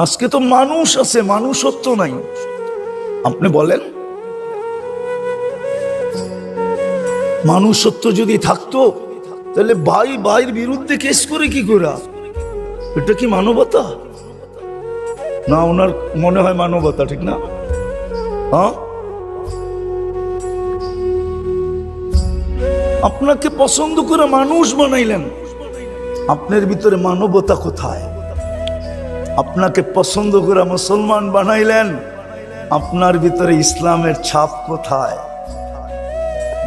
আজকে তো মানুষ আছে, মানুষত্ব নাই। আপনি বলেন, মানুষত্ব যদি থাকতো তাহলে ভাই ভাইয়ের বিরুদ্ধে কেস করে কি করে? এটা কি মানবতা? না, ওনার মনে হয় মানবতা, ঠিক না? হ্যাঁ, আপনাকে পছন্দ করে মানুষ বানাইলেন, আপনার ভিতরে মানবতা কোথায়? আপনাকে পছন্দ করে মুসলমান বানাইলেন, আপনার ভিতরে ইসলামের ছাপ কোথায়?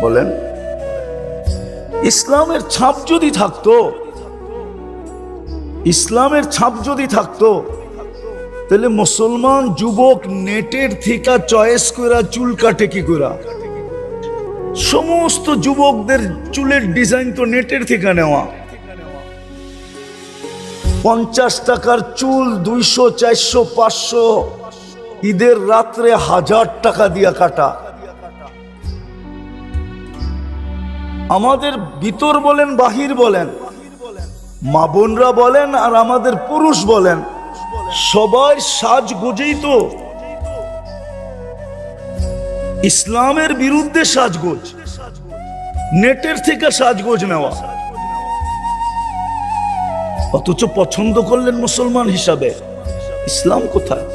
বলেন, ইসলামের ছাপ যদি থাকতো, ইসলামের ছাপ যদি থাকতো, তাহলে মুসলমান যুবক নেটের থেকে চয়েস করে চুল কাটে কি করে? সমস্ত যুবকদের চুলের ডিজাইন তো নেটের থেকে নেওয়া। 50 টাকার চুল 200, 400, 500, ঈদের রাত্রে 1000 টাকা দিয়া কাটা। আমাদের ভিতর বলেন, বাহির বলেন, মা বোনরা বলেন আর আমাদের পুরুষ বলেন, সবাই সাজগোজেই তো ইসলামের বিরুদ্ধে সাজগোজ, নেটের থেকে সাজগোজ নেওয়া। অথচ পছন্দ করলেন মুসলমান হিসাবে, ইসলাম কোথায়?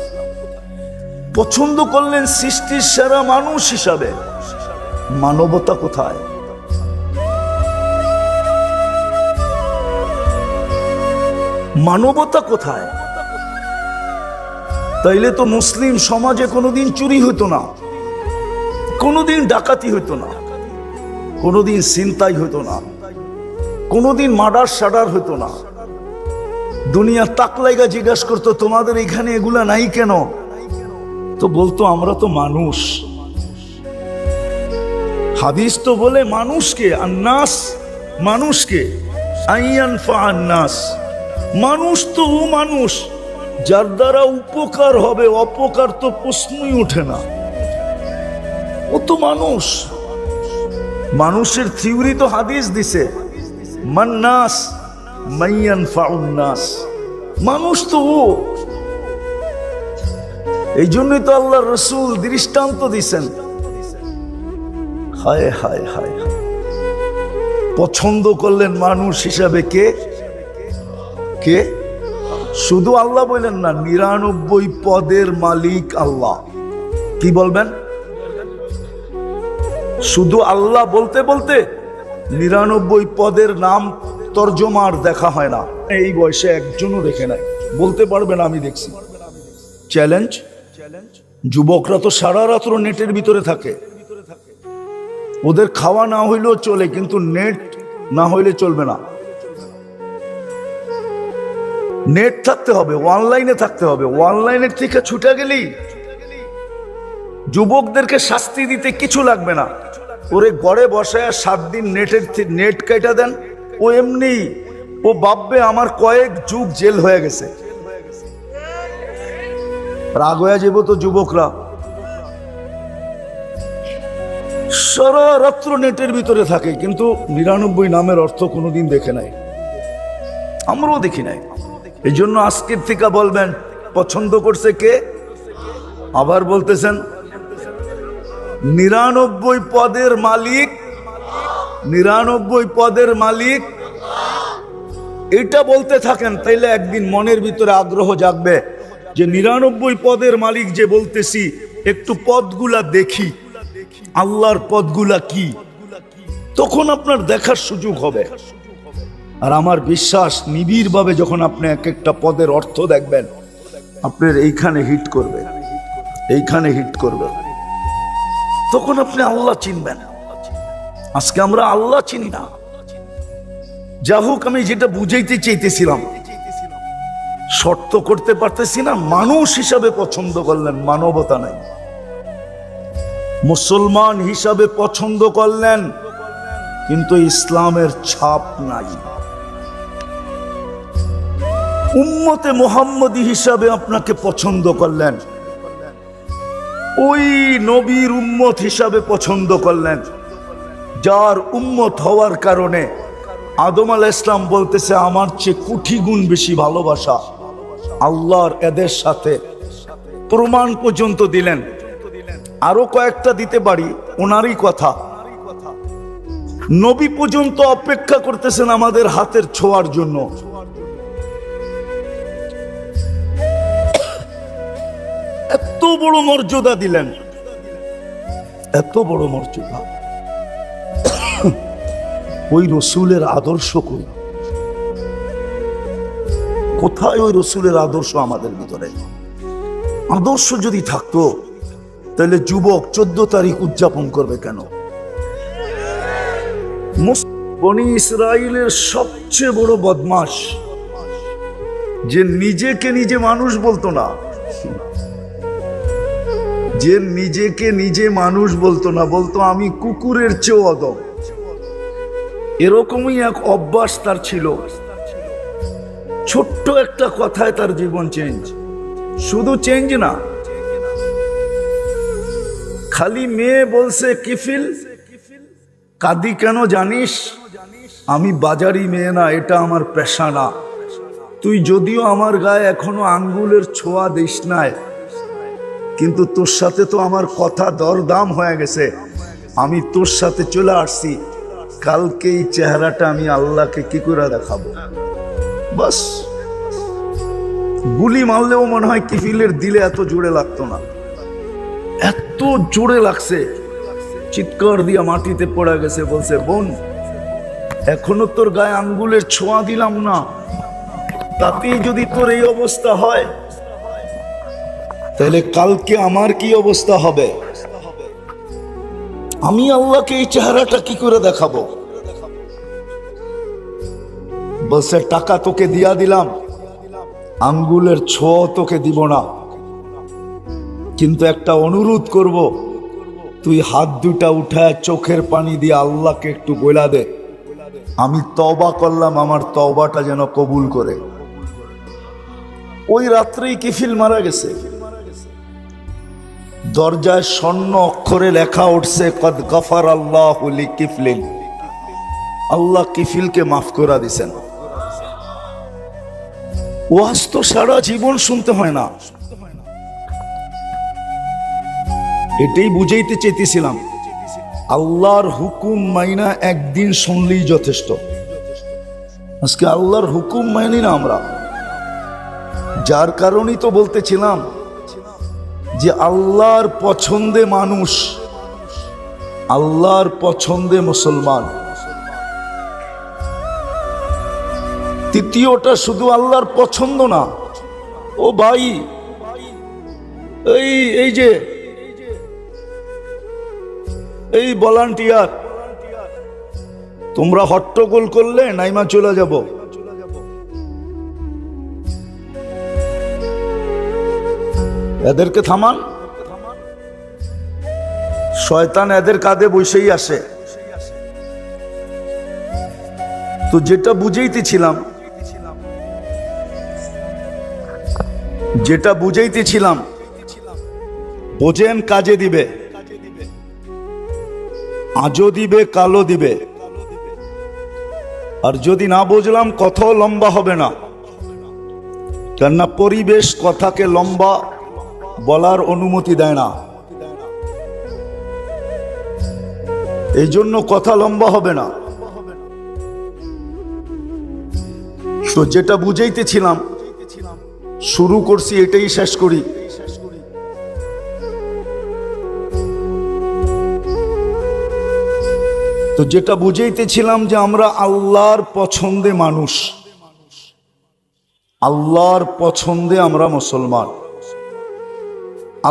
পছন্দ করলেন সৃষ্টির সেরা মানুষ হিসাবে, মানবতা কোথায়? মানবতা কোথায়? তাইলে তো মুসলিম সমাজে কোনোদিন চুরি হতো না, কোনোদিন ডাকাতি হতো না, কোনোদিন ছিনতাই হতো না, কোনোদিন মার্ডার সাডার হতো না। দুনিয়া তাকলাইগা জিজ্ঞাসা করতো, তোমাদের এখানে এগুলা নাই কেন? তো বলতো, আমরা তো মানুষ। হাদিস তো বলে মানুষকে আন্নাস, মানুষকে আইয়ানফা আন্নাস, মানুষ তো ও মানুষ যার দ্বারা উপকার হবে, অপকার তো প্রশ্নই ওঠে না। ও তো মানুষ। মানুষের থিওরি তো হাদিস দিছে, মান্নাস মাইয়ানফাউন্নাস, মানুষ তো ও। এই জন্যই তো আল্লাহ রসুল দৃষ্টান্ত দিছেন। হায় হায় হায় হায়, পছন্দ করলেন মানুষ হিসাবে কে? কে? শুধু আল্লাহ বললেন না, 99 পদের মালিক আল্লাহ। কি বলবেন? শুধু আল্লাহ বলতে বলতে 99 পদের নাম তর্জমার দেখা হয় না। এই বয়সে একজনও দেখে নাই, বলতে পারবেন আমি দেখছি। চ্যালেঞ্জ, যুবকরা তো সারা রাত্র নেটের ভিতরে থাকে। ওদের খাওয়া না হইলেও চলে, কিন্তু নেট না হইলে চলবে না। নেট থাকতে হবে, অনলাইনে থাকতে হবে। অনলাইনের থেকে ছুটে গেলেই যুবকদেরকে শাস্তি দিতে কিছু লাগবে না। ওরে ঘরে বসায় 7 দিন নেট কেটে দেন, ও এমনি ও ভাববে আমার কয়েক যুগ জেল হয়ে গেছে। রাগ হয়ে যাবো তো যুবকরা। সারা রাত্র নেটের ভিতরে থাকে, কিন্তু 99 নামের অর্থ কোনোদিন দেখে নাই, আমরাও দেখি নাই। এই জন্য আজকের থেকে বলবেন, পছন্দ করছে কে? আবার বলতেছেন, 99 পদের মালিক, 99 পদের মালিক। এটা বলতে থাকেন, তাইলে একদিন মনের ভিতরে আগ্রহ জাগবে যে 99 পদের মালিক যে বলতেছি, একটু পদগুলা দেখি, আল্লাহর পদগুলা কি, তখন আপনার দেখার সুযোগ হবে। আর আমার বিশ্বাস, নিবিড় ভাবে যখন আপনি এক একটা পদের অর্থ দেখবেন, আপনার এইখানে হিট করবে, এইখানে হিট করবে, তখন আপনি আল্লাহ চিনবেন। আজকে আমরা আল্লাহ চিনি না। যা হোক, আমি যেটা বুঝাইতে চাইতেছিলাম, শর্ত করতে পারতেছি না। মানুষ হিসাবে পছন্দ করলেন, মানবতা নাই। মুসলমান হিসাবে পছন্দ করলেন, কিন্তু ইসলামের ছাপ নাই। উম্মতে মুহাম্মদী হিসাবে আপনাকে পছন্দ করলেন, ওই নবীর উম্মত হিসাবে পছন্দ করলেন, যার উম্মত হওয়ার কারণে আদম আলাইহিস সালাম বলতেছে, আমার চেয়ে কোটি গুণ বেশি ভালোবাসা আল্লাহর এদের সাথে প্রমাণ পর্যন্ত দিলেন। আরো কয়েকটা দিতে পারি, ওনারই কথা। নবী পর্যন্ত অপেক্ষা করতেছেন আমাদের হাতের ছোঁয়ার জন্য। এত বড় মর্যাদা দিলেন, এত বড় মর্যাদা। ওই রসুলের আদর্শ কই? কোথায় ওই রসুলের আদর্শ আমাদের ভিতরে? আদর্শ যদি থাকতো তাহলে যুবক 14 তারিখ উদযাপন করবে কেন? বনি ইসরাইলের সবচেয়ে বড় বদমাশ যে নিজেকে নিজে মানুষ বলতো না, যে নিজেকে নিজে মানুষ বলতো না, বলতো আমি কুকুরের চেয়েও অদম। এরকমই এক অভ্যাস তার ছিল। ছোট্ট একটা কথায় তার জীবন চেঞ্জ। শুধু চেঞ্জ না, খালি মেয়ে বলছে কিফিল, কাঁদি কেন জানিস? আমি বাজারি মেয়ে না, এটা আমার পেশা না। তুই যদিও আমার গায়ে এখনো আঙ্গুলের ছোঁয়া দিস নাই, কিন্তু তোর সাথে তো আমার কথা দরদাম হয়ে গেছে। আমি তোর সাথে চলে আসছি, কালকে এই চেহারাটা আমি আল্লাহকে কি করে দেখাবো? বাস। গুলি মারলেও মনে হয় কিফিলের দিলে এত জোরে লাগতো না, এত জোরে লাগছে, চিৎকার দিয়া মাটিতে পড়ে গেছে। বলছে, বোন, এখনো তোর গায়ে আঙ্গুলের ছোঁয়া দিলাম না, তাতেই যদি তোর এই অবস্থা হয়, তাহলে কালকে আমার কি অবস্থা হবে? আমি আল্লাহকে এই চেহারাটা কি করে দেখাবো? বলছে, টাকা তোকে দিয়া দিলাম, আঙ্গুলের ছোঁয়া তোকে দিব না, কিন্তু একটা অনুরোধ করব, তুই হাত দুটা উঠায় চোখের পানি দিয়ে আল্লাহকে একটু বলা দে, আমি তওবা করলাম, আমার তওবাটা যেন কবুল করে। ওই রাত্রেই কিফিল মারা গেছে। দরজায় স্বর্ণ অক্ষরে লেখা উঠছে, কদ গফার আল্লাহু লিকিফলিন, আল্লাহ কিফিলকে মাফ করে দিয়েছেন। ওয়াজ তো সারা জীবন শুনতে হয় না। এটাই বুঝাইতে চেয়েছিলাম, আল্লাহর হুকুম মাইনা একদিন শুনলেই যথেষ্ট। আজকে আল্লাহর হুকুম মাইনি না আমরা, যার কারণেই তো বলতেছিলাম যে আল্লাহর পছন্দে মানুষ, আল্লাহর পছন্দে মুসলমান। তৃতীয়টা শুধু আল্লাহর পছন্দ না। ও ভাই, এই যে এই ভলান্টিয়ার, তোমরা হট্টগোল করলে নাইমা চলে যাব। এদেরকে থামান, শয়তান এদের কাঁধে বসেই আসে। তো যেটা বুঝাইতেছিলাম, বোঝেন, কাজে দিবে, আজও দিবে, কালো দিবে। আর যদি না বুঝলাম, কথাও লম্বা হবে না, কেননা পরিবেশ কথাকে লম্বা বলার অনুমতি দেয় না। এই জন্য কথা লম্বা হবে না। তো যেটা বুঝাইতেছিলাম, শুরু করছি, এটাই শেষ করি। তো যেটা বুঝাইতেছিলাম যে আমরা আল্লাহর পছন্দে মানুষ, আল্লাহর পছন্দে আমরা মুসলমান।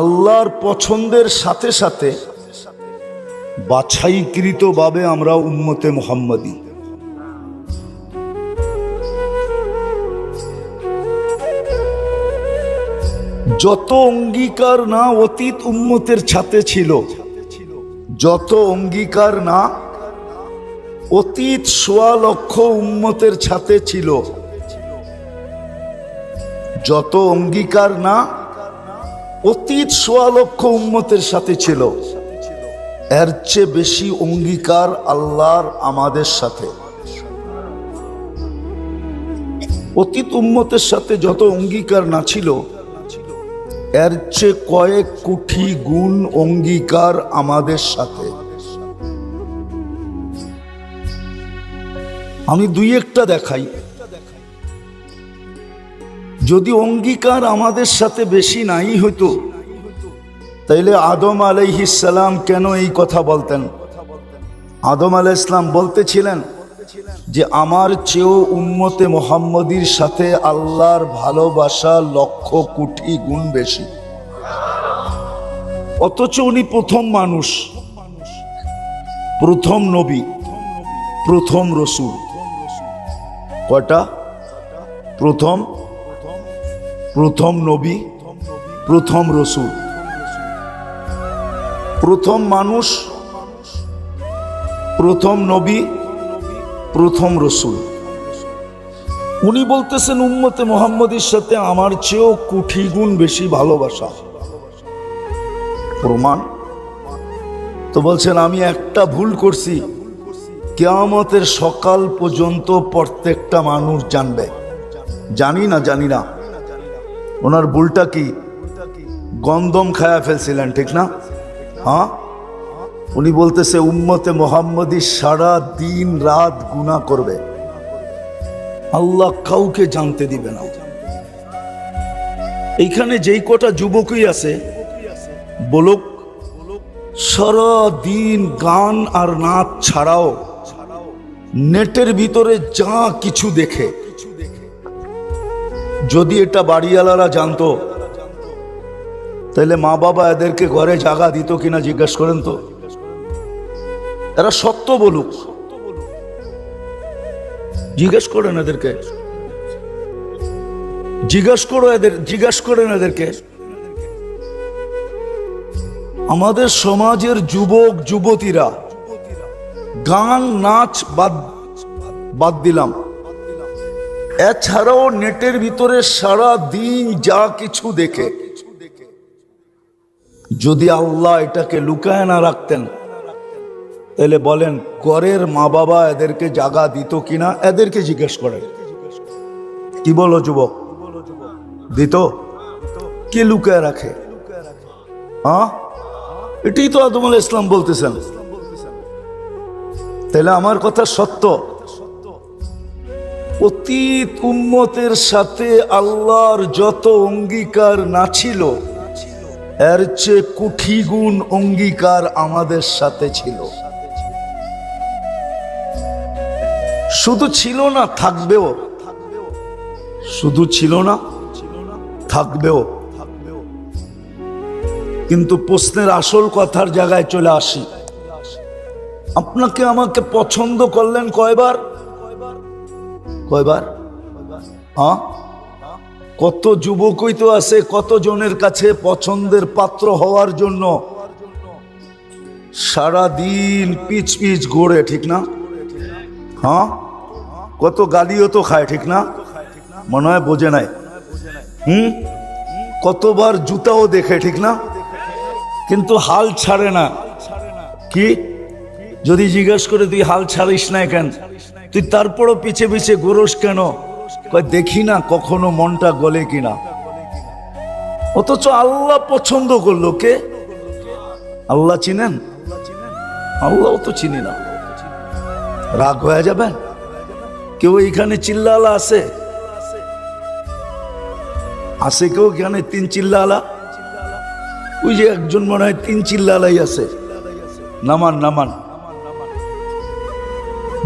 আল্লাহর পছন্দের সাথে সাথে বাছাইকৃতভাবে আমরা উম্মতে মুহাম্মাদী। যত অঙ্গীকার না অতীত উম্মতের সাথে ছিল, যত অঙ্গীকার না অতীত ১৬ লক্ষ উম্মতের সাথে ছিল, যত অঙ্গীকার না অতীত ১৬ লক্ষ উম্মতের সাথে ছিল, এর চেয়ে বেশি অঙ্গীকার আল্লাহর আমাদের সাথে। অতীত উম্মতের সাথে যত অঙ্গীকার না ছিল, এর চেয়ে কয়েক কোটি গুণ অঙ্গীকার আমাদের সাথে। আমি দুই একটা দেখাই। যদি অঙ্গীকার আমাদের সাথে বেশি নাই হইতো, তাইলে আদম আলাইহিস সালাম কেন এই কথা বলতেন? আদম আলাইহিস সালাম বলতেছিলেন যে আমার চেয়েও উম্মতে মুহাম্মদীর সাথে আল্লাহর ভালোবাসা লক্ষ কোটি গুণ বেশি। অথচ উনি প্রথম মানুষ, প্রথম নবী, প্রথম রসূল। কয়টা? প্রথম নবী, প্রথম রসূল, প্রথম মানুষ, প্রথম নবী, প্রথম রসূল। উনি বলতেছেন উম্মতে মুহাম্মদীর সাথে আমার চেয়েও কোটি গুণ বেশি ভালোবাসা। প্রমাণ তো বলছেন আমি একটা ভুল করছি, কিয়ামতের সকাল পর্যন্ত প্রত্যেকটা মানুষ জানবে। জানি না ওনার ভুলটা কি? গন্ধম খায়া ফেলছিলেন, ঠিক না? হ্যাঁ, উনি বলতেছে উম্মতে মুহাম্মদী সারা দিন রাত গুনাহ করবে, আল্লাহ কাউকে জানতে দিবে না। এইখানে যেই কটা যুবকই আছে বলুক, সারা দিন গান আর নাচ ছাড়াও নেটের ভিতরে যা কিছু দেখে, যদি এটা বাড়িওয়ালারা জানতো তাহলে মা বাবা এদেরকে ঘরে জায়গা দিত কিনা জিজ্ঞাসা করেন তো। এরা সত্য বলুক, জিজ্ঞেস করেন এদেরকে, জিজ্ঞাসা করেন এদেরকে। আমাদের সমাজের যুবক যুবতীরা গান নাচ বাদ দিলাম, এছাড়াও নেটের ভিতরে সারা দিন যা কিছু দেখে, যদি আল্লাহ এটাকে লুকায় না রাখতেন তাহলে বলেন ঘরের মা বাবা এদেরকে জায়গা দিত কিনা? এদেরকে জিজ্ঞেস করেন। কি বলো যুবক, দিত? কে লুকায় রাখে? হ্যাঁ, এটাই তো আদম আলাইহিস সালাম বলতেছেন। তাহলে আমার কথা সত্য। অতীত উম্মতের সাথে আল্লাহর যত অঙ্গীকার না ছিল, এর চেয়ে কোটি গুণ অঙ্গীকার আমাদের সাথে ছিল। শুধু ছিল না, থাকবেও। শুধু ছিল না, থাকবেও। কিন্তু প্রশ্নের আসল কথার জায়গায় চলে আসি। আপনাকে আমাকে পছন্দ করলেন কয়বার? হ্যাঁ, কত যুবকই তো আছে কত জনের কাছে পছন্দের পাত্র হওয়ার জন্য সারা দিন পিচ ঘোরে, ঠিক না? হ্যাঁ, কত গালিও তো খায়, ঠিক না? মনে হয় বোঝে নাই। কতবার জুতাও দেখে, ঠিক না? কিন্তু হাল ছাড়ে না। কি যদি জিজ্ঞেস করে তুই হাল ছাড়িস না কেন, তুই তারপরও পিছে ঘুরোস কেন? দেখি না কখনো মনটা গলে কিনা। অথচ আল্লাহ পছন্দ করলো কে? আল্লাহ চিনেন? আল্লাহ তো চিনি না। রাগ হয়ে যাবেন? কেউ এখানে চিল্লালা আছে? আছে কেউ এখানে 3 চিল্লালা? ওই যে একজন মনে হয় 3 চিল্লালাই আছে। নামান।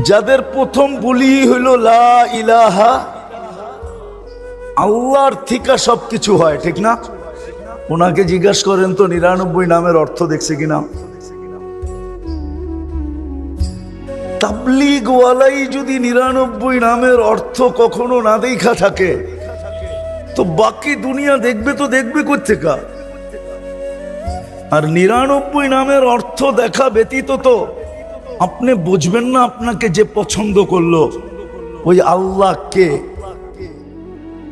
যাদের প্রথম বলি হইল লা ইলাহা, আল্লাহর থেকে সবকিছু হয়, ঠিক না? ওনাকে জিজ্ঞাসা করেন তো 99 নামের অর্থ দেখছে কিনা। তাবলীগ ওয়ালাই যদি 99 নামের অর্থ কখনো না দেখা থাকে, তো বাকি দুনিয়া দেখবে তো দেখবে কোত্থেকা? আর 99 নামের অর্থ দেখা ব্যতীত তো আপনি বুঝবেন না আপনাকে যে পছন্দ করলো ওই আল্লাহ কে।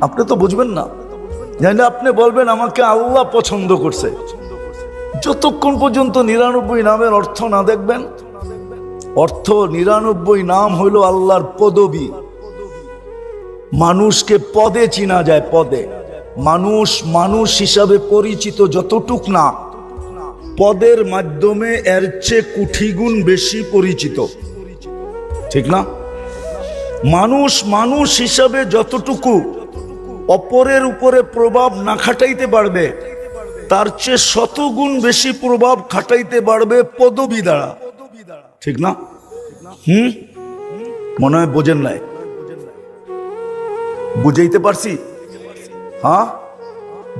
আপনি তো বুঝবেন না। জানি আপনি বলবেন আমাকে আল্লাহ পছন্দ করছে, যতক্ষণ পর্যন্ত 99 নামের অর্থ না দেখবেন। অর্থ 99 নাম হইল আল্লাহর পদবী। মানুষকে পদে চিনা যায়, পদে। মানুষ মানুষ হিসাবে পরিচিত যতটুক না, পদের মাধ্যমে এর চেয়ে কোটিগুণ বেশি পরিচিত, ঠিক না? মানুষ মানুষ হিসাবে যতটুকু অপরের উপরে প্রভাব না খাটাইতে পারবে, তার চেয়ে শতগুণ বেশি প্রভাব খাটাইতে পারবে পদবী দ্বারা, ঠিক না? মনে হয় বোঝেন নাই? বুঝাইতে পারছি? হ্যাঁ,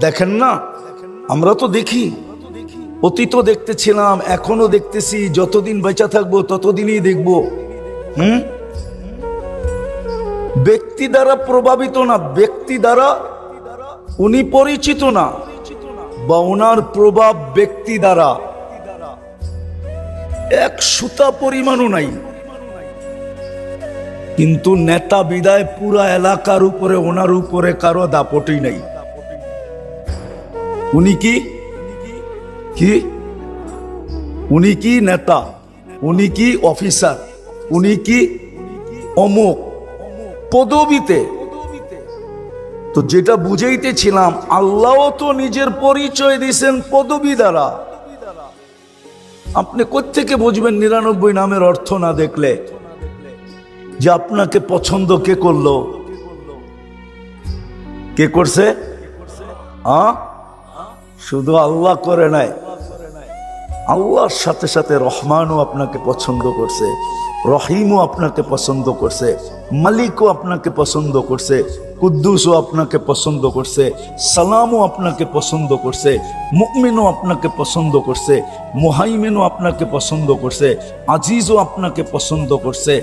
দেখেন না, আমরা তো দেখি, অতীত দেখতেছিলাম, এখনো দেখতেছি, যতদিন বেঁচে থাকবো ততদিনই দেখব। ব্যক্তি দ্বারা প্রভাবিত না, ব্যক্তি দ্বারা উনি পরিচিত না, বা ওনার প্রভাব ব্যক্তি দ্বারা এক সুতা পরিমাণও নাই। কিন্তু নেতা বিদায় পুরা এলাকার উপরে, ওনার উপরে কারো দাপটই নাই। উনি কি কি উনি কি নেতা, উনি কি অফিসার, উনি কি অমুক পদবিতে। তো যেটা বুঝাইতেছিলাম, আল্লাহ তো নিজের পরিচয় দিয়েছেন পদবী দ্বারা। আপনি কোত্থেকে বুঝবেন 99 নামের অর্থ না দেখলে যে আপনাকে পছন্দ কে করলো? কে করছে? শুধু আল্লাহ করে নাই, আল্লাহর সাথে সাথে রহমানও আপনাকে পছন্দ করছে, রহিমও আপনাকে পছন্দ করছে, মালিকও আপনাকে পছন্দ করছে, কুদ্দুসও আপনাকে পছন্দ করছে, সালামও আপনাকে পছন্দ করছে, মুমিনও আপনাকে পছন্দ করছে, মুহাইমিনও আপনাকে পছন্দ করছে, আজিজও আপনাকে পছন্দ করছে,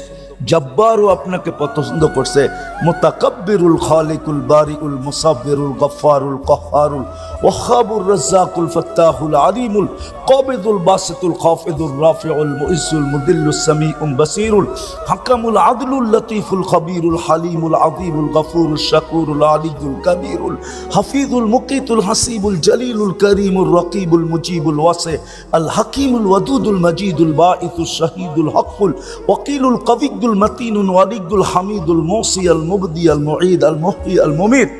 জব্বারও আপনাকে পছন্দ করছে, মুতাকাব্বিরুল খালিকুল বারিউল মুসাব্বিরুল গফফারুল কহ্হারুল ওয়াহাবুর রাজ্জাকুল ফাত্তাহুল আলিমুল কাবিদুল বাসিতুল খাফিদুর রাফিউল মুইজ্জুল মুদিল্লুস সামিউল বাসিরুল হাকামুল আদলুল লতীফুল খবীরুল হালিমুল আযীমুল গফুরুল শাকুরুল আলিয়ুল কবীরুল হাফিজুল মুকিতুল হাসিবুল জলিলুল করিমুর রকিবুল মুজিবুল ওয়াসি আল হাকিমুল ওয়াদুদুল মজিদুল বাঈসুল শাহীদুল হকুল ওয়াকিলুল কবিয়ুল المتين الولي الحميد الموصي المبدي المعيد المحيي المميت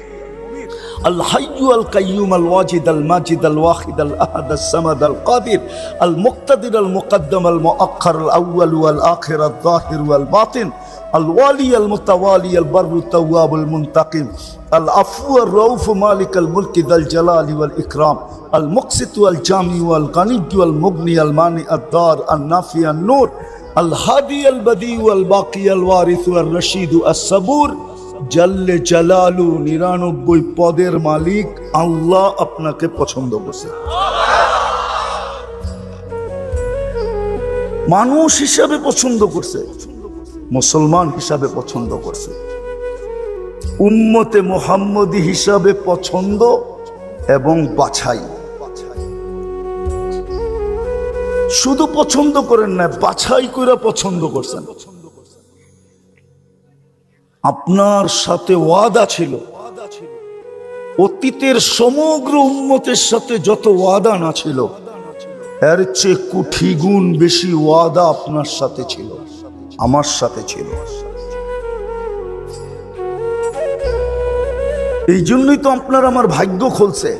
الحي القيوم الواجد الماجد الواحد الأحد الصمد القادر المقتدر المقدم المؤخر الأول والآخر الظاهر والباطن الوالي المتوالي البر التواب المنتقم العفو الرؤوف مالك الملك ذا الجلال والإكرام المقسط والجامع والغني والمغني المانع الدار النافع النور الهادي البديع والباقي الوارث الرشيد الصبور জাল্লে জালালু 99 পদের মালিক আল্লাহ আপনাকে পছন্দ করছে। মানুষ হিসাবে পছন্দ করছে, মুসলমান হিসাবে পছন্দ করছে, উম্মতে মুহাম্মদী হিসাবে পছন্দ এবং বাছাই। শুধু পছন্দ করেন না, বাছাই করে পছন্দ করছেন। আপনার সাথে ওয়াদা ছিল, অতীতের সমগ্র উম্মতের সাথে যত ওয়াদা না ছিল, এর চেয়ে কোটি গুণ বেশি ওয়াদা আপনার সাথে ছিল, আমার সাথে ছিল। এই জন্যই তো আপনার আমার ভাগ্য খুলছে,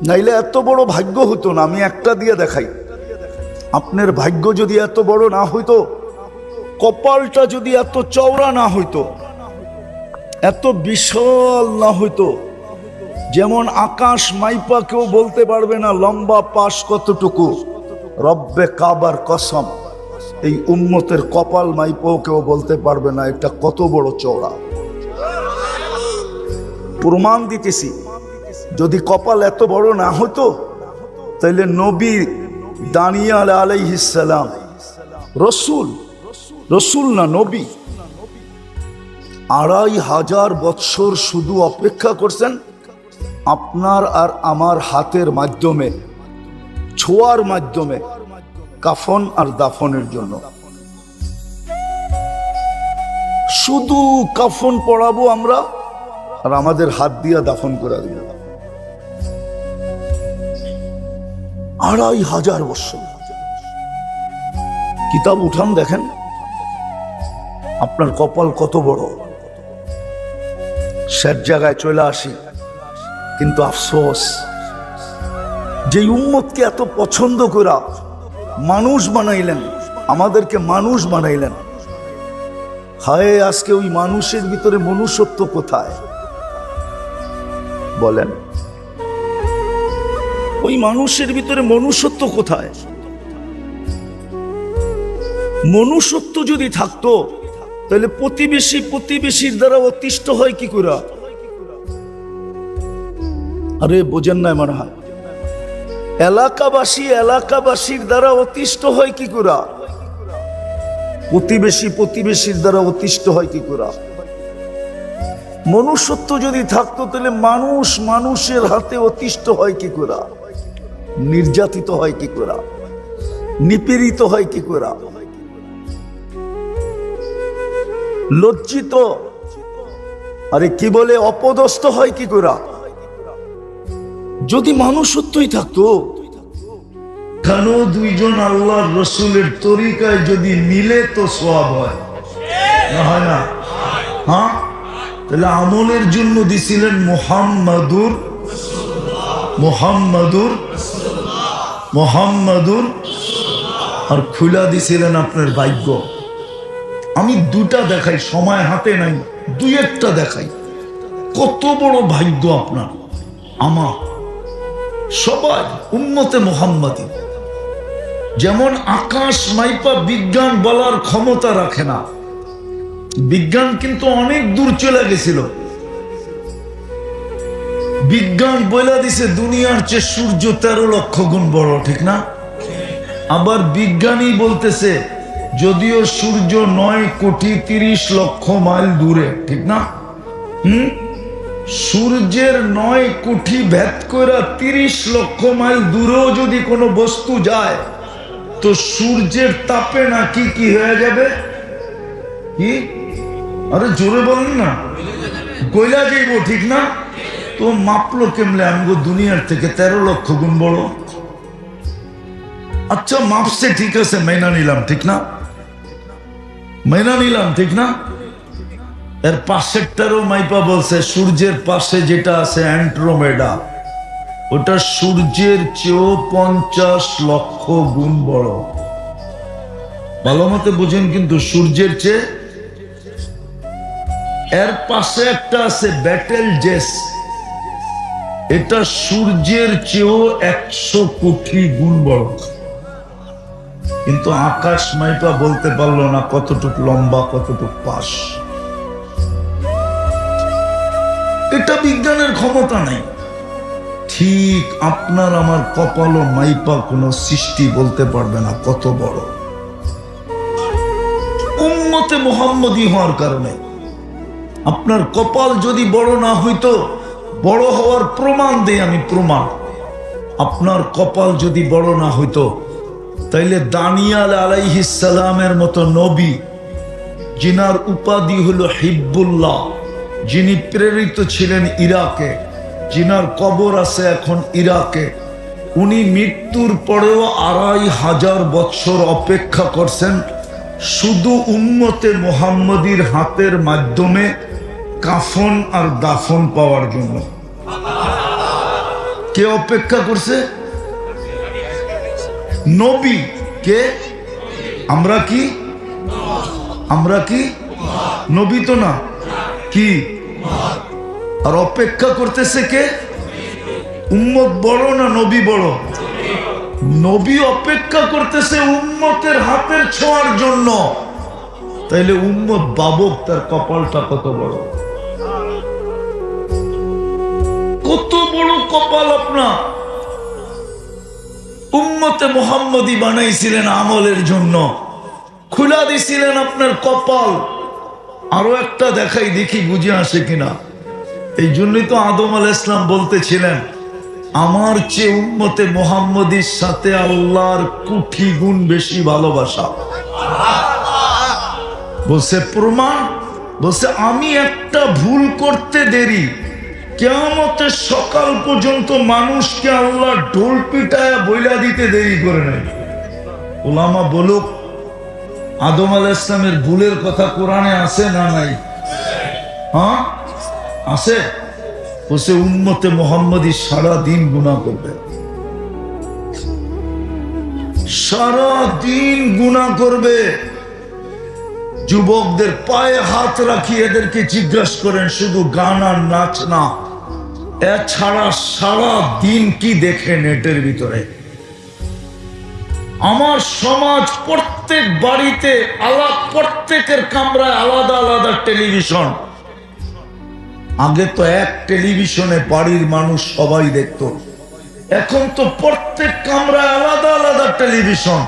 নাইলে এত বড় ভাগ্য হতো না। আমি একটা দিয়ে দেখাই, আপনার ভাগ্য যদি এত বড় না হইতো, কপালটা যদি এত চওড়া না হইতো, এত বিশাল না হইতো, যেমন আকাশ মাইপা কেউ বলতে পারবে না লম্বা পাশ কতটুকু, রব্বে কাবার কসম এই উম্মতের কপাল মাইপাও কেউ বলতে পারবে না এটা কত বড় চওড়া। প্রমাণ দিতেছি, যদি কপাল এত বড় না হতো, তাইলে নবী দানিয়াল আলাইহিস সালাম, রসুল না নবী, 2500 বৎসর শুধু অপেক্ষা করছেন আপনার আর আমার হাতের মাধ্যমে, ছোঁয়ার মাধ্যমে কাফন আর দাফনের জন্য। শুধু কাফন পড়াবো আমরা, আর আমাদের হাত দিয়ে দাফন করে দিব। 2500 বৎসর। কিতাব উঠান দেখেন আপনার কপাল কত বড়। শেষ জায়গায় চলে আসি। কিন্তু আফসোস, যে উম্মতকে এত পছন্দ করা মানুষ বানাইলেন, আমাদেরকে মানুষ বানাইলেন, হায় আজকে ওই মানুষের ভিতরে মনুষ্যত্ব কোথায় বলেন? ওই মানুষের ভিতরে মনুষ্যত্ব কোথায়? মনুষ্যত্ব যদি থাকতো তাহলে প্রতিবেশীর দ্বারা অতিষ্ঠ হয় কি করে? আরে বোঝেন না মনে হয়? এলাকাবাসীর দ্বারা অতিষ্ঠ হয় কি করে? প্রতিবেশীর দ্বারা অতিষ্ঠ হয় কি করে? মনুষ্যত্ব যদি থাকতো তাহলে মানুষের হাতে অতিষ্ঠ হয় কি করে? নির্যাতিত হয় কি করে? নিপীড়িত হয় কি করে? লজ্জিত, আরে কি বলে, অপদস্থ হয় কি করে? যদি মানুষত্বই থাকতো, কেন দুইজন আল্লাহর রসুলের তরিকায় যদি মিলে তো সওয়াব হয়, না হয় না? হ্যাঁ, তাহলে আমলের জন্য দিছিলেন মোহাম্মদুর আর খুলা দিছিলেন আপনার ভাগ্য। আমি দুটা দেখাই, সময় হাতে নাই, দুই একটা দেখাই। কত বড় ভাগ্য আপনার আমার, সবাই উম্মতে মুহাম্মাদি। যেমন আকাশ মাইপা বিজ্ঞান বলার ক্ষমতা রাখে না, বিজ্ঞান কিন্তু অনেক দূর চলে গেছিল। বিজ্ঞান বলে দিছে দুনিয়ার চেয়ে সূর্য 13 লক্ষ গুণ বড়, ঠিক না? আবার বিজ্ঞানী বলতেছে যদিও সূর্য 9,30,00,000 মাইল দূরে, ঠিক না? সূর্যের 9 কোটি ভেদ করে 30 লক্ষ মাইল দূরেও যদি কোনো বস্তু যায় তো সূর্যের তাপে নাকি কি হয়ে যাবে? কি? আরে জোরে বলেন না, গইলা যাইব, ঠিক না? তো মাপলো কেমলে? আমগো দুনিয়ার থেকে 13 লক্ষ গুণ বড়। আচ্ছা মাপছে, ঠিক আছে, মেনা নিলাম, ঠিক না? মেনা নিলাম, ঠিক না? এর পাশেরটারও মাইপা বলছে সূর্যের পাশে যেটা আছে অ্যান্ড্রোমেডা, ওটা সূর্যের চেয়েও 50 লক্ষ গুণ বড়। ভালো মতে বুঝেন কিন্তু, সূর্যের চেয়ে। এর পাশে একটা আছে ব্যাটেল জেস, এটা সূর্যের চেয়েও 100 কোটি গুণ বড়। কিন্তু আকাশ মাইপা বলতে পারলো না কতটুক লম্বা, কতটুক পাশ। এটা বিজ্ঞানের ক্ষমতা নেই। ঠিক আপনার আমার কপালও মাইপা কোন সৃষ্টি বলতে পারবে না কত বড়। উম্মতে মুহাম্মদী হওয়ার কারণে আপনার কপাল যদি বড় না হইতো, বড় হওয়ার প্রমাণ দেই আমি, প্রমাণ। আপনার কপাল যদি বড় না হইতো তাইলে দানিয়াল আলাইহিস সালামের মতো নবী, যিনার উপাধি হলো হিব্বুল্লাহ, যিনি প্রেরিত ছিলেন ইরাকে, যিনার কবর আছে এখন ইরাকে, উনি মৃত্যুর পরেও 2500 বছর অপেক্ষা করছেন শুধু উম্মতে মুহাম্মদীর হাতের মাধ্যমে কাফন আর দাফন পাওয়ার জন্য। কে অপেক্ষা করছে? নবী। কে? আমরা কি? আমরা কি নবী তো না, কি? আর অপেক্ষা করতেছে কে? উম্মত বড় না নবী বড়? নবী অপেক্ষা করতেছে উম্মতের হাতের ছোঁয়ার জন্য। তাইলে উম্মত বাবক, তার কপালটা কত বড়, কত বড় কপাল আপনার। উম্মতে মুহাম্মদী বানাইছিলেন আমলের জন্য, খুলা দিছিলেন আপনার কপাল। আরো একটা দেখাই, দেখি বুঝে আসে কিনা। এই জন্যই তো আদম আলাইহিস সালাম বলতেছিলেন আমার চেয়ে উম্মতে মুহাম্মদীর সাথে আল্লাহর কোটি গুণ বেশি ভালোবাসা। বলছে প্রমাণ, বলছে আমি একটা ভুল করতে দেরি, কিয়ামতের সকাল পর্যন্ত মানুষকে আল্লাহ ঢোল পিটায়া বইলা দিতে দেরি করে নাই। ওলামা বলুক, আদম আলাইহিস সালামের ভুলের কথা কোরআনে আছে না নাই? হ্যাঁ, আছে? বসে উম্মতে মোহাম্মদী সারা দিন গুনাহ করবে, সারা দিন গুনাহ করবে। যুবকদের পায়ে হাত রাখি এদেরকে জিজ্ঞাসা করেন, শুধু গান আর নাচ না, এছাড়া সারা দিন কি দেখে নেটের ভিতরে? আমার সমাজ প্রত্যেক বাড়িতে প্রত্যেকের কামরায় আলাদা আলাদা টেলিভিশন। আগে তো এক টেলিভিশনে বাড়ির মানুষ সবাই দেখতো, এখন তো প্রত্যেক কামরায় আলাদা আলাদা টেলিভিশন,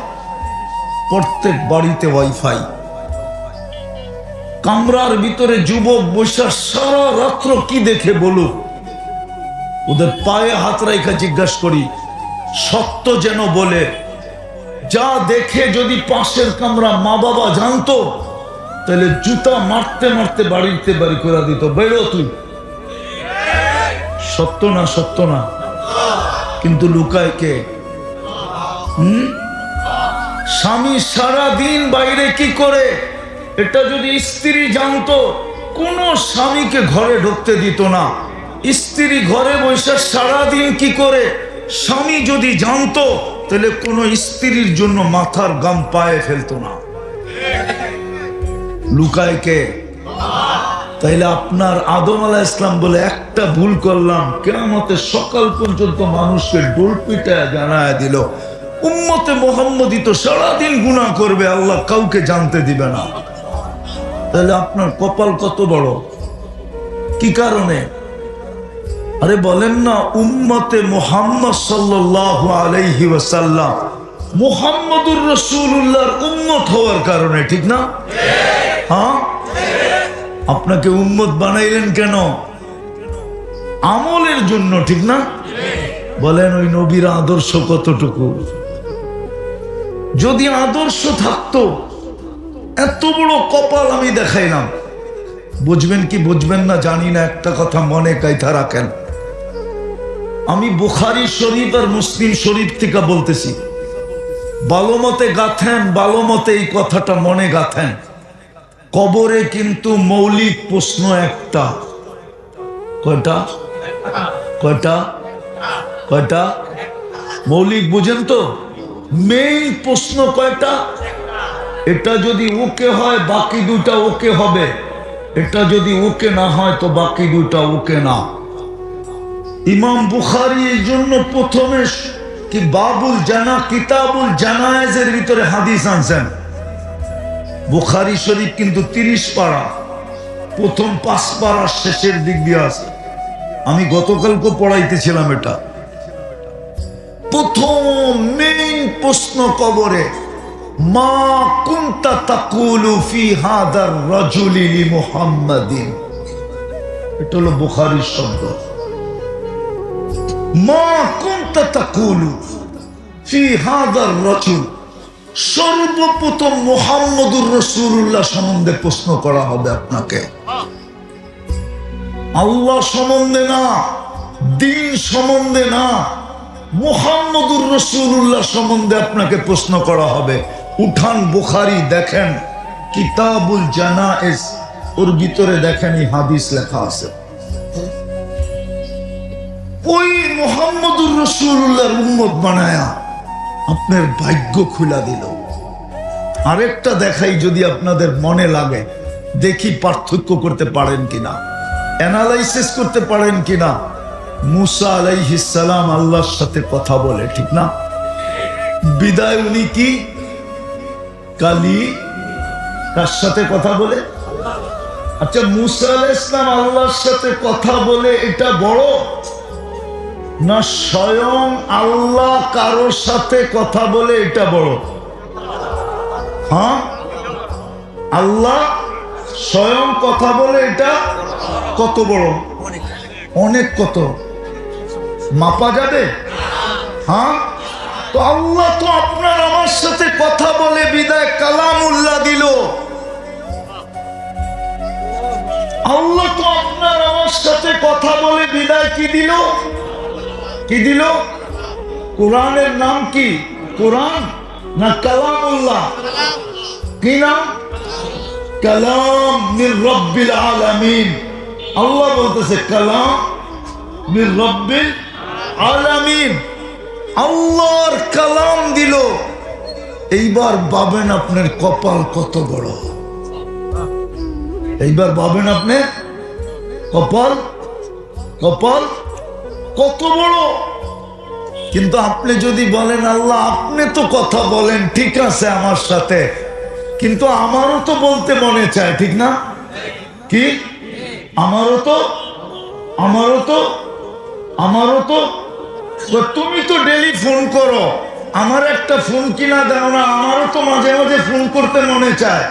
প্রত্যেক বাড়িতে ওয়াইফাই। কামরার ভিতরে যুবক বসে সারা রাত্র কি দেখে বলুক? ওদের পায়ে হাত রেখে জিজ্ঞাসা করি, সত্য যেন বলে। যা দেখে যদি পাশের কামরা মা বাবা জানতো, তাহলে জুতা মারতে মারতে বাড়িতে বাড়ি করে দিত, বেরো তুই। সত্য না? সত্য না? কিন্তু লুকায় কে? স্বামী সারা দিন বাইরে কি করে, এটা যদি স্ত্রী জানতো, কোন স্বামীকে ঘরে ঢুকতে দিত না। স্ত্রী ঘরে বসে সারাদিন কি করে, স্বামী যদি জানতো, তাহলে কোন স্ত্রীর জন্য মাথার গাম পায়ে ফেলতো না। লুকায় কে? তাইলে আপনার আদম আলাইহিস সালাম বলে একটা ভুল করলাম, কিয়ামতের সকাল পর্যন্ত মানুষকে ডোল পিটায় জানায় দিল, উম্মতে মুহাম্মদী তো সারাদিন গুনাহ করবে, আল্লাহ কাউকে জানতে দিবে না। তাহলে আপনার কপাল কত বড়? কি কারণে? আরে বলেন না, উম্মতে মুহাম্মদ সাল্লাল্লাহু আলাইহি ওয়াসাল্লাম মুহাম্মদুর রাসূলুল্লাহর উম্মত হওয়ার কারণে, ঠিক না? হ্যাঁ, আপনাকে উম্মত বানাইলেন কেন? আমলের জন্য, ঠিক না? বলেন ওই নবীর আদর্শ কতটুকু? যদি আদর্শ থাকতো, এত বড় কপাল আমি দেখাইলাম, বুঝবেন কি বুঝবেন না জানি না, একটা কথা মনে কাইথা রাখেন। আমি বুখারী শরীফ আর মুসলিম শরীফ থেকে বলতেছি, ভালো মতে গাথেন, ভালো মতে এই কথাটা মনে গাথেন। কবরে কিন্তু মৌলিক প্রশ্ন একটা। কয়টা? কয়টা? কয়টা? মৌলিক বুঝেন তো? মেইন প্রশ্ন কয়টা? এটা যদি ওকে হয় বাকি দুটা ওকে হবে, এটা যদি ওকে না হয় তো বাকি দুটা ওকে না। ইমাম বুখারী এই জন্য প্রথমে কি বাবুল জানা, কিতাবুল জানায়েজের ভিতরে হাদিস আনছেন। বুখারী শরীফ কিন্তু 30 পারা, প্রথম 5 পারার শেষের দিক দিয়ে আছে। আমি গতকালকে পড়াইতেছিলাম এটা। প্রথম মেইন প্রশ্ন কবরে, মা কুনতা তাকুলু ফি হাদার রাজুলি লি মুহাম্মাদিন। এটা হলো বুখারীর শব্দ। মা কুনতা তাকুলু ফি হাদার রাজুল, সর্বপ্রথম মুহাম্মদুর রাসূলুল্লাহ সম্বন্ধে প্রশ্ন করা হবে আপনাকে। আল্লাহ সম্বন্ধে না, দ্বীন সম্বন্ধে না, মুহাম্মদুর রাসূলুল্লাহ সম্বন্ধে আপনাকে প্রশ্ন করা হবে। উঠান বুখারী দেখেন, কিতাবুল জানায়েজ, ওর ভিতরে দেখেন এই হাদিস লেখা আছে। ওই মুহাম্মদুর রাসূলুল্লাহর উম্মত বানায়া আপনার ভাগ্য খুলা দিল। আরেকটা দেখাই যদি আপনাদের মনে লাগে, দেখি পার্থক্য করতে পারেন কিনা, অ্যানালাইসিস করতে পারেন কিনা। মুসা আলাইহিস সালাম আল্লাহর সাথে কথা বলে, ঠিক না? বিদায় উনি কি কালি কার সাথে কথা বলে? আচ্ছা, মুসা আলাইহিস সালাম আল্লাহর সাথে কথা বলে এটা বড় না স্বয়ং আল্লাহ কারোর সাথে কথা বলে এটা বড়? হ্যাঁ, আল্লাহ স্বয়ং কথা বলে এটা কত বড়? অনেক। কত মাপা যাবে? হ্যাঁ, তো আল্লাহ তো আপনার আমার সাথে কথা বলে বিদায় কালামুল্লাহ দিল। আল্লাহ তো আপনার আমার সাথে কথা বলে বিদায় কি দিল? কি দিল? কোরআনের নাম কি? কোরআন না কালামুল্লাহ? কি নাম? কালাম মির রব্বিল আলামিন। আল্লাহ বলতেছে কালাম মির রব্বিল আলামিন, আল্লাহর কালাম দিল। এইবার ভাবেন আপনার কপাল কত বড়, এইবার ভাবেন আপনি কপাল কপাল কত বড়। কিন্তু আপনি যদি বলেন আল্লাহ আপনি তো কথা বলেন ঠিক আছে আমার সাথে, কিন্তু আমারও তো বলতে মনে চায়, ঠিক না? কি আমারও তো তুমি তো ডেলি ফোন করো, আমার একটা ফোন কিনা দাও না, আমারও তো মাঝে মাঝে ফোন করতে মনে চায়,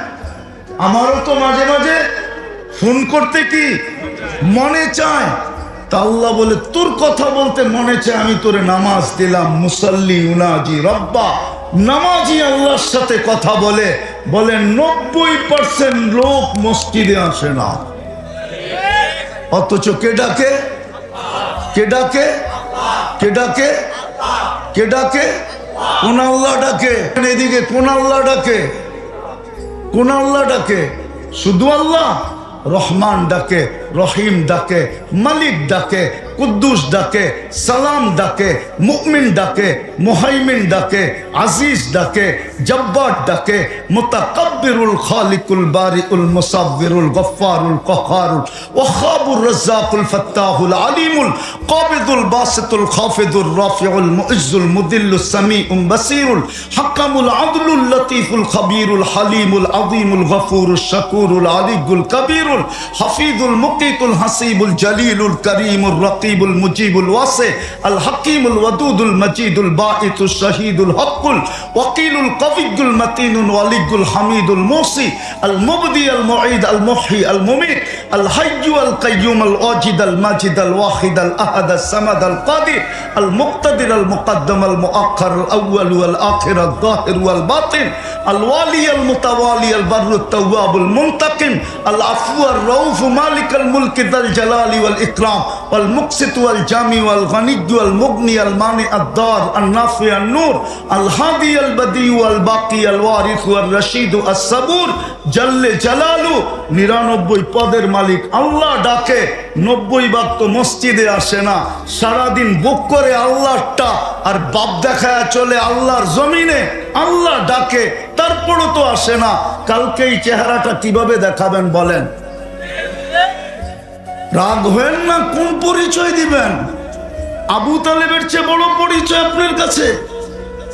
আমারও তো মাঝে মাঝে ফোন করতে কি মনে চায়। তা আল্লাহ বলে তোর কথা বলতে মনে চায়, আমি তোরে নামাজ দিলাম। মুসাল্লি উনাজি রব্বা, নামাজি আল্লাহর সাথে কথা বলে। বলেন 90% লোক মসজিদে আসে না, অথচ কে ডাকে কে ডাকে কে ডাকে কে ডাকে? কোন আল্লাহ ডাকে? এদিকে কোন আল্লাহ ডাকে? কোন আল্লাহ ডাকে? শুধু আল্লাহ? রহমান ডাকে, রহিম ডাকে, মালিক ডাকে, কুদ্দুস ডাকে, সালাম ডাকে, মুমিন ডাকে, মুহাইমিন ডাকে, আজিজ ডাকে, জব্বার ডাকে, মুতাকাব্বিরুল খালিকুল বারিউল মুসাব্বিরুল গফফারুল কহারুল ওয়াহাবুর রাজ্জাকুল ফাত্তাহুল আলিমুল কাবিদুল বাসিতুল খাফিদুর রাফিউল মুইজ্জুল মুদিল্লুস সামিউল বাসিরুল হাকামুল আদলুল লতীফুল খাবীরুল হালিমুল আযীমুল গফুরুশ শাকুরুল আলিয়ুল কাবীরুল হাফিজুল মুকিতুল হাসিবুল জালিলুল করিমুর রকিবুল মুজিবুল ওয়াসি আল হাকিমুল ওয়াদুদুল মজিদুল বাঈতুশ শাহীদুল হকুল ওয়াকিলুল কবিয়ুল মতিনুল ওয়ালিয়ুল হামিদুল মুসি আল মুবদি আল মুঈদ আল মুহয়ি আল মুমীত আল হাইয়্যু আল কাইয়্যুম আল ওয়াজিদ আল মাজিদ আল ওয়াহিদ আল আহাদ আল সামাদ আল কাদির আল মুক্তাদির আল মুকদ্দম আল মুআক্খার আল আউয়াল ওয়াল আখির আল যাহির ওয়াল বাতিন আল ওয়ালি আল মুতাওয়ালি আল বাররু তাওয়াবুল মুনতাকিম আল আফু আল রাউফ মালিক আল মুলক যাল জালালি ওয়াল ইকরাম ওয়াল মুকসিত ওয়াল জামি ওয়াল গনি ওয়াল মুগনি আল মানি আদ দার আল নাফি আল নূর আল হাদি আল বদি ওয়াল বাকি আল ওয়ারিস ওয়াল রশিদ আস সাবুর জাল্লে জালালু। 99 পদের মালিক আল্লাহ ডাকে, 90 ভাগ তো মসজিদে আসে না, সারাদিন বুক করে আল্লাহটা আর বাপ দেখায় চলে আল্লাহর জমিনে। আল্লাহ ডাকে তারপরও তো আসে না। কালকে এই চেহারাটা কিভাবে দেখাবেন বলেন? রাগ হবেন না? কোন পরিচয় দিবেন? আবু তালেবের চেয়ে বড় পরিচয় আপনার কাছে?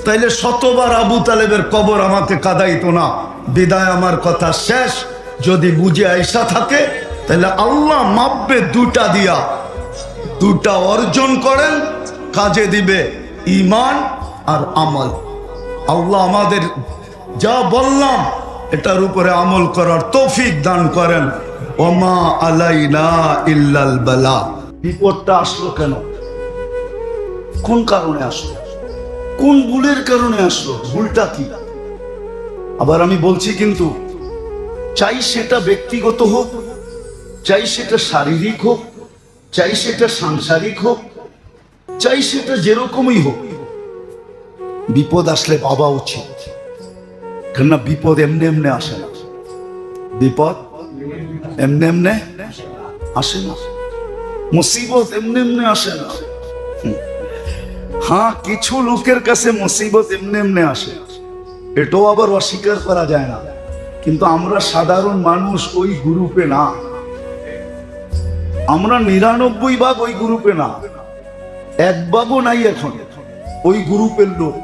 তাইলে শতবার আবু তালেবের কবর আমাকে কাঁদাইতো না। বিদায় আমার কথা শেষ। যদি বুঝে আইসা থাকে তাহলে আল্লাহ মাপবে দুটা দিয়া, দুটা অর্জন করেন, কাজে দিবে ঈমান আর আমল। আল্লাহ আমাদের যা বললাম এটার উপরে আমল করার তৌফিক দান করেন। ওমা আলাইনা ইল্লাল বালা। বিপদটা আসলো কেন? কোন কারণে আসলো? কোন ভুলের কারণে আসলো? ভুলটা কি? আবার আমি বলছি কিন্তু, চাই সেটা ব্যক্তিগত হোক, চাই সেটা শারীরিক হোক, চাই সেটা সাংসারিক হোক, চাই সেটা যেরকমই হোক, বিপদ আসলে ভাবা উচিত। কেননা বিপদ এমনি এমনি আসে না, বিপদ এমনি এমনি আসে না, মুসিবত এমনি এমনি আসে না। হ্যাঁ, কিছু লোকের কাছে মুসিবত এমনি এমনি আসে, এটাও আবার অস্বীকার করা যায় না। কিন্তু আমরা সাধারণ মানুষ ওই গ্রুপে না, আমরা 99 ভাগ ওই গ্রুপে না, এক ভাগও নাই এখন ওই গ্রুপের লোক।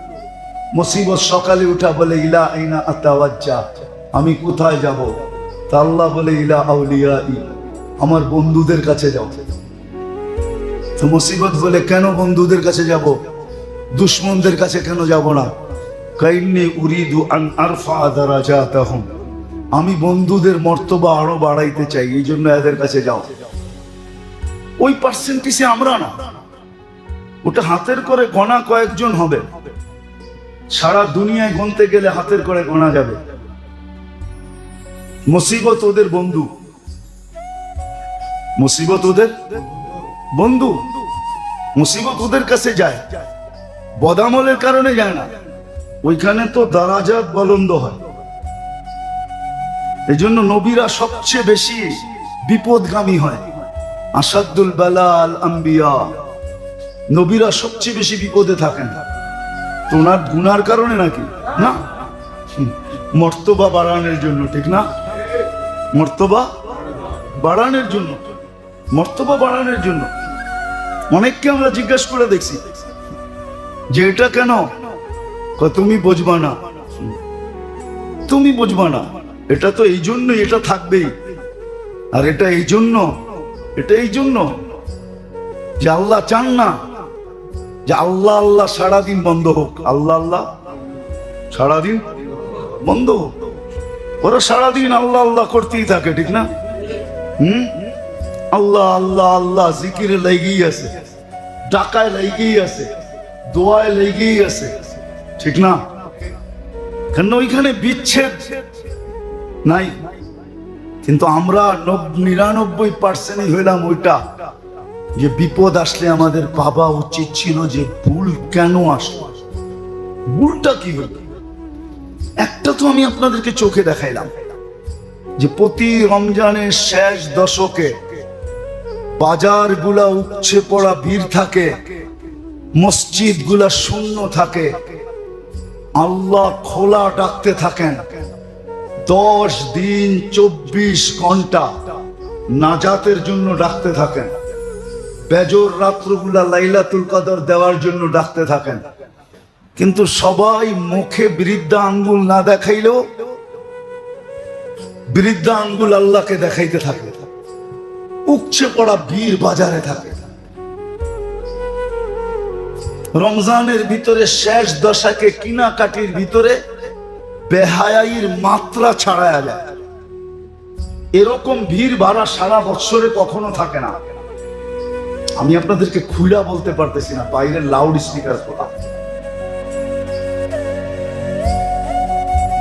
মুসিবত সকালে উঠা বলে ইলা আইনা আতাওয়াজ্জা, আমি কোথায় যাব? তা আল্লাহ বলে ইলা আউলিয়াই, আমার বন্ধুদের কাছে যাও। তো মুসিবত বলে কেন বন্ধুদের কাছে যাব? দুশমনদের কাছে কেন যাব না? কাইন্নী উরিদু আন আরফা দারাজাতাহুম, আমি বন্ধুদের মর্তবা আরো বাড়াইতে চাই, এই জন্য এদের কাছে যাও। ওই পার্সেন্টেজে আমরা না, ওটা হাতের করে গোনা কয়েকজন হবে, সারা দুনিয়ায় গুনতে গেলে হাতের করে গোনা যাবে। মুসিবত ওদের বন্ধু, মুসিবত ওদের বন্ধু, মুসিবত ওদের কাছে যায়, বদামলের কারণে যায় না। ওইখানে তো দারাজাত বুলন্দ হয়। এই জন্য নবীরা সবচেয়ে বেশি বিপদগামী হয়। আসাদুল বালা আল আম্বিয়া, নবীরা সবচেয়ে বেশি বিপদে থাকেন। তোনার গুনার কারণে নাকি না, মর্তবা বাড়ানোর জন্য, ঠিক না? মর্তবা বাড়ানোর জন্য, মর্তবা বাড়ানোর জন্য। অনেককে আমরা জিজ্ঞাসা করে দেখছি যে এটা কেন, তুমি বুঝবা না, তুমি বুঝবা না, এটা তো এই জন্যই, এটা থাকবেই। আর এটা এই জন্য, এটা এই জন্য যে আল্লাহ চান না যে আল্লাহ আল্লাহ সারাদিন বন্ধ হোক, আল্লাহ আল্লাহ সারাদিন বন্ধ হোক। ওরা সারাদিন আল্লাহ আল্লাহ করতেই থাকে, ঠিক না? আল্লাহ আল্লাহ আল্লাহ জিকিরে লেগেই আছে, ডাকায় লেগেই আছে, দোয়ায় লেগেই আছে, ঠিক না? কেন ওইখানে বিচ্ছেদ নাই। কিন্তু আমরা 99% হইলাম ওইটা, যে বিপদ আসলে আমাদের ভাবা উচিত ছিল যে ভুল কেন আসলো, ভুলটা কি হলো। একটা তো আমি আপনাদেরকে চোখে দেখাইলাম যে প্রতি রমজানের শেষ দশকে বাজার গুলা উপচে পড়া ভিড় থাকে, মসজিদ গুলা শূন্য থাকে, আল্লাহ খোলা ডাকতে থাকেন। 10 দিন 24 ঘন্টা নাজাতের জন্য ডাকতে থাকেন। বেজর রাত্রগুলা লাইলাতুল কদর দেওয়ার জন্য ডাকতে থাকেন। কিন্তু সবাই মুখে বৃদ্ধা আঙ্গুল না দেখাইলেও বৃদ্ধা আঙ্গুল আল্লাহকে দেখাইতে থাকে। উপচে পড়া ভিড় বাজারে থাকে। রমজানের ভিতরে শেষ দশাকে কিনাকাটির ভিতরে বেহায়াইর মাত্রা ছাড়ায়া যায়। এরকম ভিড় ভাড়া সারা বছরে কখনো থাকে না। আমি আপনাদেরকে খুলা বলতে পারতেছি না, বাইরে লাউড স্পিকার খোলা,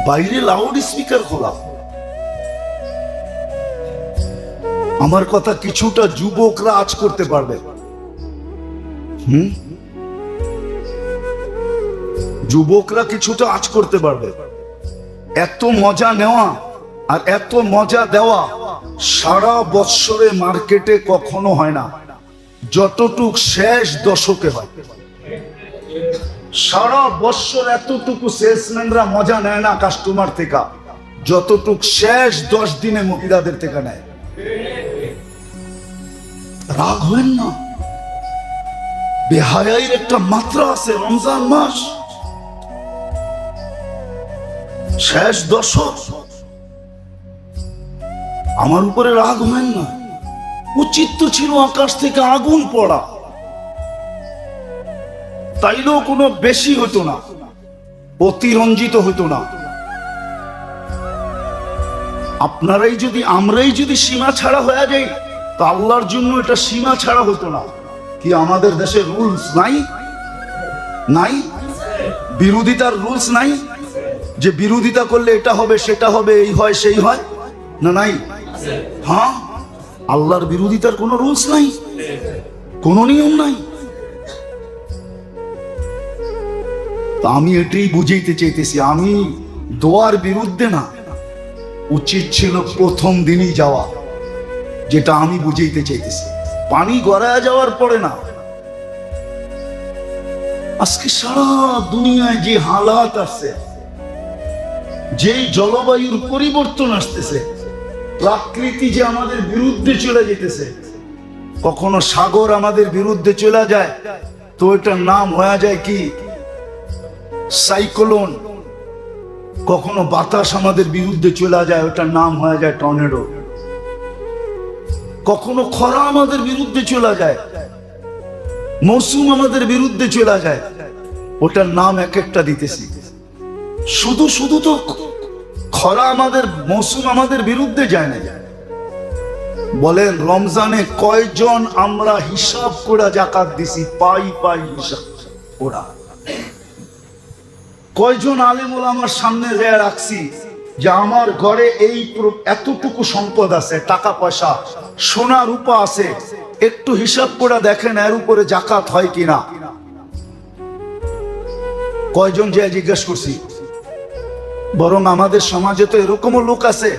বাইরে লাউড স্পিকার খোলা। আমার কথা কিছুটা যুবকরা আজ করতে পারবে। যুবকরা কিছুটা আজ করতে পারবে। এত মজা নেওয়া আর এত মজা দেওয়া সারা বৎসরে মার্কেটে কখনো হয় না, যতটুক শেষ দশকে হয়। সারা বৎসর এতটুকু সেলসম্যানরা মজা নেয় না কাস্টমার থেকে, যতটুক শেষ 10 দিনে মহিলাদের থেকে নেয়। রাগ হবেন না, বেহায়াইর একটা মাত্রা আছে। রমজান মাস শেষ দশক, আমার উপরে রাগ হবেন না। উচিত তো ছিল আকাশ থেকে আগুন পড়া, তাইলেও কোনো বেশি হতো না, অতিরঞ্জিত হতো না। আপনারাই যদি, আমরাই যদি সীমা ছাড়া হয়ে যাই, তা আল্লাহর জন্য এটা সীমা ছাড়া হতো না। কি আমাদের দেশে রুলস নাই? নাই? বিরোধিতার রুলস নাই? যে বিরোধিতা করলে এটা হবে, সেটা হবে, এই হয়, সেই হয় না? নাই? হ্যাঁ, আল্লাহর বিরোধিতার কোনো রুলস নাই, কোনো নিয়ম নাই। তা আমি এটাই বুঝাইতে চাইতেছি, আমি দোয়ার বিরুদ্ধে না। উচিত ছিল প্রথম দিনই যাওয়া, যেটা আমি বুঝাইতে চাইতেছি। পানি গড়ায় যাওয়ার পরে না। আজকে সারা দুনিয়ায় যে হালাত আছে, যেই জলবায়ুর পরিবর্তন আসতেছে, প্রকৃতি যে আমাদের বিরুদ্ধে চলে যেতেছে, কখনো সাগর আমাদের বিরুদ্ধে চলে যায় তো এটার নাম হয়ে যায় কি? সাইক্লোন। কখনো বাতাস আমাদের বিরুদ্ধে চলে যায়, ওটার নাম হয়ে যায় টর্নেডো। কখনো খরা আমাদের বিরুদ্ধে চলে যায়, মৌসুম আমাদের বিরুদ্ধে চলে যায়, ওটার নাম এক একটা দিতেছি। শুধু শুধু তো খরা আমাদের, মৌসুম আমাদের বিরুদ্ধে যায় না। বলেন রমজানে কয়জন আমরা হিসাব করে জাকাত দিছি? পাই পাই হিসাব ওরা। কয়জন আলেমুল আমার সামনে যায় রাখছি যে আমার ঘরে এই এতটুকু সম্পদ আছে, টাকা পয়সা, সোনা রূপা আছে, একটু হিসাব করে দেখেন এর উপরে জাকাত হয় কিনা। কয়জন যে জিজ্ঞেস করছি? বরং আমাদের সমাজে তো এরকমও লোক আছে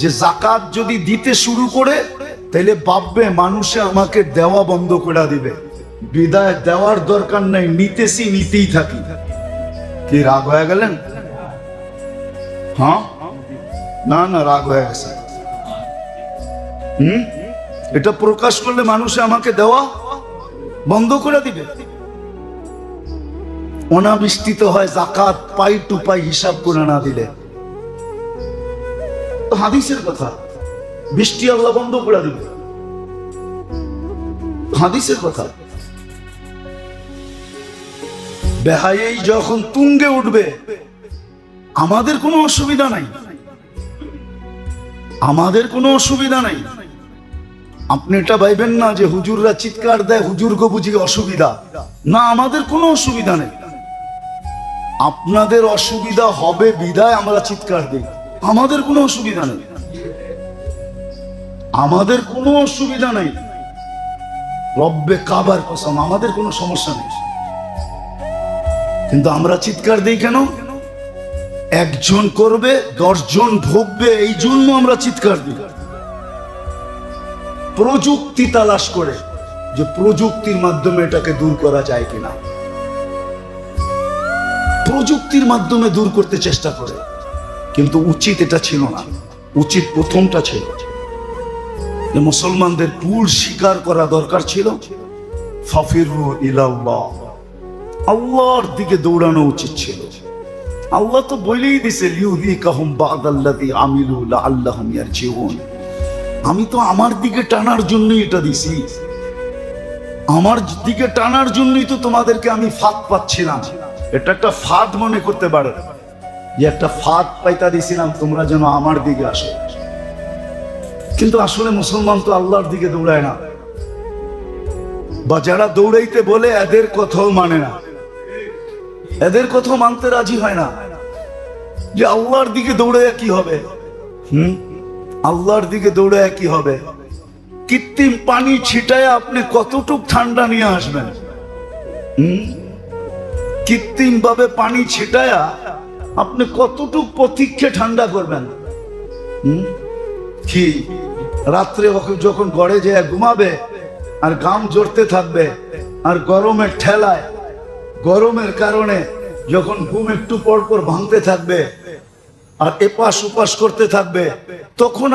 যে জাকাত যদি দিতে শুরু করে তাইলে ভাববে মানুষে আমাকে দেওয়া বন্ধ করে দিবে, বিদায় দেওয়ার দরকার নাই, নিতেছি, নিতেই থাকি। কি রাগ হয়ে গেলেন? হ্যাঁ, না না, রাগ হয়ে গেছে। এটা প্রকাশ করলে মানুষে আমাকে দেওয়া বন্ধ করে দিবে। অনাবিষ্টিত হয় জাকাত, পাই টু পাই হিসাব করে না দিলে। হাদিসের কথা, বৃষ্টি আল্লাহ বন্ধ করে দিবে, হাদিসের কথা। বেহায়াই যখন তুঙ্গে উঠবে, আমাদের কোনো অসুবিধা নাই, আমাদের কোনো অসুবিধা নাই। আপনি এটা ভাইবেন না যে হুজুররা চিৎকার দেয় হুজুর গো বুঝি অসুবিধা, না, আমাদের কোনো অসুবিধা নেই। আপনাদের অসুবিধা হবে বিদায় আমরা চিৎকার দিই, আমাদের কোনো অসুবিধা নেই, আমাদের কোনো অসুবিধা নেই। রব্বে কাবার কসম, আমাদের কোনো সমস্যা নেই। কিন্তু আমরা চিৎকার দিই কেন? একজন করবে 10 জন ভোগবে, এই জন্য আমরা চিৎকার দিই। প্রযুক্তি তালাশ করে যে প্রযুক্তির মাধ্যমে এটাকে দূর করা যায় কিনা, প্রযুক্তির মাধ্যমে দূর করতে চেষ্টা করে। কিন্তু উচিত এটা ছিল না। উচিত প্রথমটা ছিল যে মুসলমানদের ভুল স্বীকার করা দরকার ছিল। ফাফিরু ইলাল্লাহ, আল্লাহর দিকে দৌড়ানো উচিত ছিল। আল্লাহ তো বলেই দিছে লিউযিকাহুম বা'দাল্লাযী আমিলু লাআল্লাহুম ইয়ারজিউন। আমি তো আমার দিকে টানার জন্যই এটা দিছি, আমার দিকে টানার জন্যই তো তোমাদেরকে আমি ফাঁদ পাচ্ছিলাম। এটা একটা ফাঁদ মনে করতে পারো, যে একটা ফাঁদ পাইতা দিছিলাম তোমরা যেন আমার দিকে আসো। কিন্তু আসলে মুসলমান তো আল্লাহর দিকে দৌড়ায় না, বা যারা দৌড়াইতে বলে এদের কথাও মানে না, এদের কথাও মানতে রাজি হয় না। যে আল্লাহর দিকে দৌড়ায় কি হবে? আল্লাহর দিকে দৌড়ায় কি হবে? কৃত্রিম পানি ছিটায় আপনি কতটুক ঠান্ডা নিয়ে আসবেন? কৃত্রিম ভাবে পানি ছিটায়া আপনি কতটুক প্রতীক্ষে ঠান্ডা করবেন? কি রাত্রে যখন গড়ে যায় ঘুমাবে আর ঘাম ঝরতে থাকবে, আর গরমের ঠেলায়, গরমের কারণে যখন ঘুম একটু পর পর ভাঙতে থাকবে আর এপাশ ওপাশ করতে থাকবে, তখন